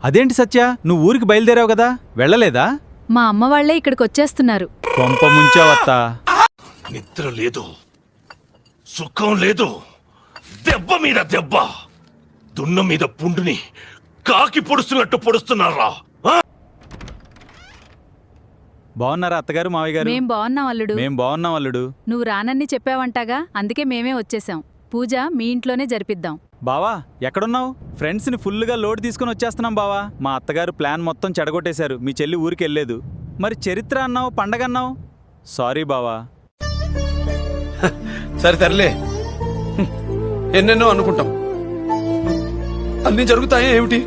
అదేంటి సత్య, నువ్వు ఊరికి బయలుదేరావు కదా, వెళ్ళలేదా? మా అమ్మ వాళ్లే ఇక్కడికి వచ్చేస్తున్నారు. కొంప ముంచావత్తా. నిద్ర లేదు, సుఖం లేదు, దెబ్బ మీద దెబ్బ, దున్న మీద పుండుని కాకి పొడుస్తున్నట్టు పొడుస్తున్నారా? బాగున్నారా అత్తగారు, మావయ్య గారు? మేం బాగున్నాం అల్లుడు. మేం బాగున్నాం అల్లుడు. నువ్వు రానన్ని చెప్పావంటాగా, అందుకే మేమే వచ్చేసాం. పూజ మీ ఇంట్లోనే జరిపిద్దాం. బావా ఎక్కడున్నావు? ఫ్రెండ్స్ని ఫుల్గా లోడ్ తీసుకుని వచ్చేస్తున్నాం బావా. మా అత్తగారు ప్లాన్ మొత్తం చెడగొట్టేశారు. మీ చెల్లి ఊరికి వెళ్ళలేదు. మరి చరిత్ర అన్నావు, పండగ అన్నావు. సారీ బావా. సరే తరలే, ఎన్నెన్నో అనుకుంటాం, అన్నీ జరుగుతాయా ఏమిటి?